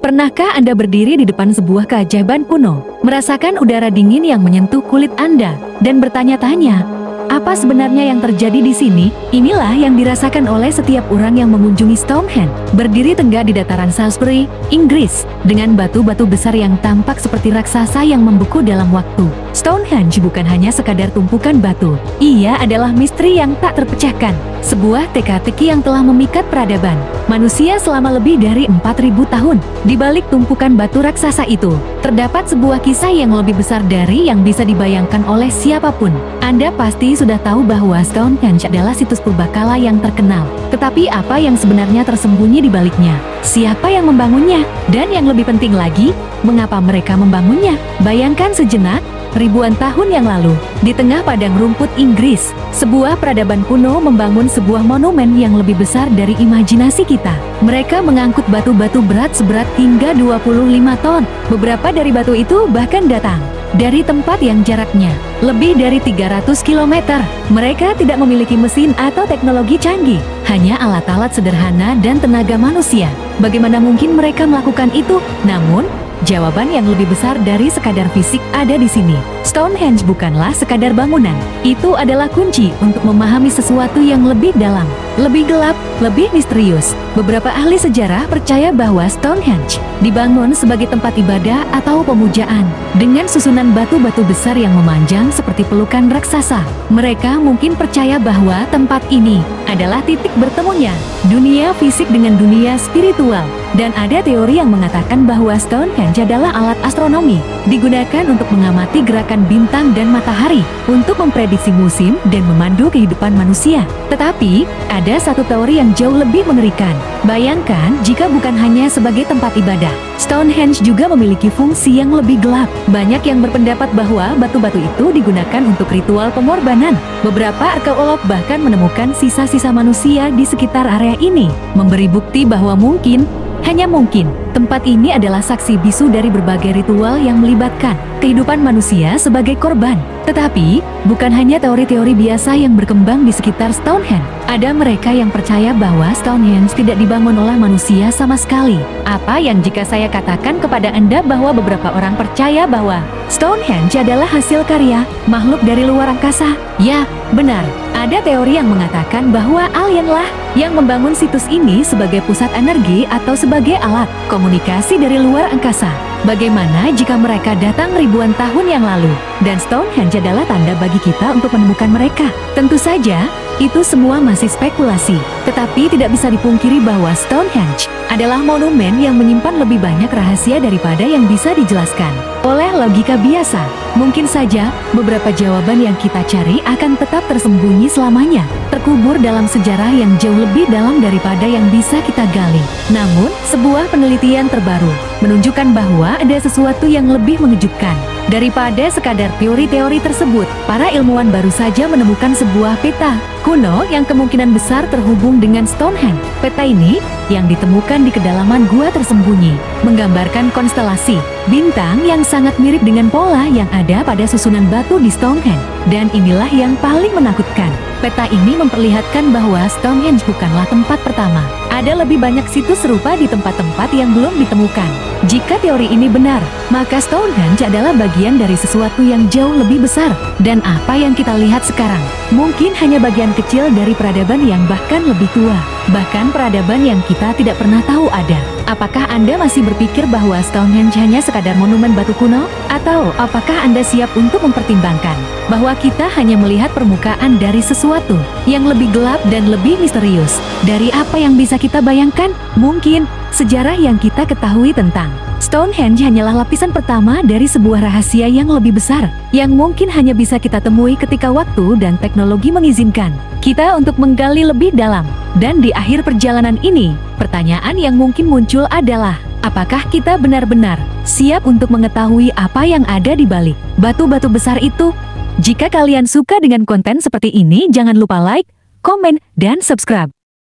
Pernahkah Anda berdiri di depan sebuah keajaiban kuno, merasakan udara dingin yang menyentuh kulit Anda, dan bertanya-tanya, apa sebenarnya yang terjadi di sini? Inilah yang dirasakan oleh setiap orang yang mengunjungi Stonehenge, berdiri tegak di dataran Salisbury, Inggris, dengan batu-batu besar yang tampak seperti raksasa yang membeku dalam waktu. Stonehenge bukan hanya sekadar tumpukan batu, ia adalah misteri yang tak terpecahkan, sebuah teka-teki yang telah memikat peradaban manusia selama lebih dari 4.000 tahun. Di balik tumpukan batu raksasa itu, terdapat sebuah kisah yang lebih besar dari yang bisa dibayangkan oleh siapapun. Anda pasti sudah tahu bahwa Stonehenge adalah situs purbakala yang terkenal. Tetapi apa yang sebenarnya tersembunyi di baliknya? Siapa yang membangunnya? Dan yang lebih penting lagi, mengapa mereka membangunnya? Bayangkan sejenak, ribuan tahun yang lalu, di tengah padang rumput Inggris, sebuah peradaban kuno membangun sebuah monumen yang lebih besar dari imajinasi kita. Mereka mengangkut batu-batu berat seberat hingga 25 ton. Beberapa dari batu itu bahkan datang dari tempat yang jaraknya lebih dari 300 km. Mereka tidak memiliki mesin atau teknologi canggih, hanya alat-alat sederhana dan tenaga manusia. Bagaimana mungkin mereka melakukan itu? Namun, jawaban yang lebih besar dari sekadar fisik ada di sini. Stonehenge bukanlah sekadar bangunan. Itu adalah kunci untuk memahami sesuatu yang lebih dalam, lebih gelap, lebih misterius. Beberapa ahli sejarah percaya bahwa Stonehenge dibangun sebagai tempat ibadah atau pemujaan, dengan susunan batu-batu besar yang memanjang seperti pelukan raksasa. Mereka mungkin percaya bahwa tempat ini adalah titik bertemunya dunia fisik dengan dunia spiritual. Dan ada teori yang mengatakan bahwa Stonehenge adalah alat astronomi, digunakan untuk mengamati gerakan bintang dan matahari, untuk memprediksi musim dan memandu kehidupan manusia. Tetapi, ada satu teori yang jauh lebih mengerikan. Bayangkan jika bukan hanya sebagai tempat ibadah, Stonehenge juga memiliki fungsi yang lebih gelap. Banyak yang berpendapat bahwa batu-batu itu digunakan untuk ritual pengorbanan. Beberapa arkeolog bahkan menemukan sisa-sisa manusia di sekitar area ini, memberi bukti bahwa mungkin, hanya mungkin, tempat ini adalah saksi bisu dari berbagai ritual yang melibatkan kehidupan manusia sebagai korban. Tetapi, bukan hanya teori-teori biasa yang berkembang di sekitar Stonehenge. Ada mereka yang percaya bahwa Stonehenge tidak dibangun oleh manusia sama sekali. Apa yang jika saya katakan kepada Anda bahwa beberapa orang percaya bahwa Stonehenge adalah hasil karya makhluk dari luar angkasa? Ya, benar. Ada teori yang mengatakan bahwa alienlah yang membangun situs ini sebagai pusat energi atau sebagai alat komunikasi dari luar angkasa. Bagaimana jika mereka datang ribuan tahun yang lalu, dan Stonehenge adalah tanda bagi kita untuk menemukan mereka? Tentu saja, itu semua masih spekulasi. Tetapi tidak bisa dipungkiri bahwa Stonehenge adalah monumen yang menyimpan lebih banyak rahasia daripada yang bisa dijelaskan oleh logika biasa. Mungkin saja, beberapa jawaban yang kita cari akan tetap tersembunyi selamanya, terkubur dalam sejarah yang jauh lebih dalam daripada yang bisa kita gali. Namun, sebuah penelitian terbaru menunjukkan bahwa ada sesuatu yang lebih mengejutkan daripada sekadar teori-teori tersebut. Para ilmuwan baru saja menemukan sebuah peta kuno yang kemungkinan besar terhubung dengan Stonehenge. Peta ini, yang ditemukan di kedalaman gua tersembunyi, menggambarkan konstelasi bintang yang sangat mirip dengan pola yang ada pada susunan batu di Stonehenge. Dan inilah yang paling menakutkan. Peta ini memperlihatkan bahwa Stonehenge bukanlah tempat pertama. Ada lebih banyak situs serupa di tempat-tempat yang belum ditemukan. Jika teori ini benar, maka Stonehenge adalah bagian dari sesuatu yang jauh lebih besar. Dan apa yang kita lihat sekarang, mungkin hanya bagian kecil dari peradaban yang bahkan lebih tua. Bahkan peradaban yang kita tidak pernah tahu ada. Apakah Anda masih berpikir bahwa Stonehenge hanya sekadar monumen batu kuno? Atau apakah Anda siap untuk mempertimbangkan bahwa kita hanya melihat permukaan dari sesuatu yang lebih gelap dan lebih misterius dari apa yang bisa kita bayangkan? Mungkin sejarah yang kita ketahui tentang Stonehenge hanyalah lapisan pertama dari sebuah rahasia yang lebih besar, yang mungkin hanya bisa kita temui ketika waktu dan teknologi mengizinkan kita untuk menggali lebih dalam. Dan di akhir perjalanan ini, pertanyaan yang mungkin muncul adalah, apakah kita benar-benar siap untuk mengetahui apa yang ada di balik batu-batu besar itu? Jika kalian suka dengan konten seperti ini, jangan lupa like, komen, dan subscribe.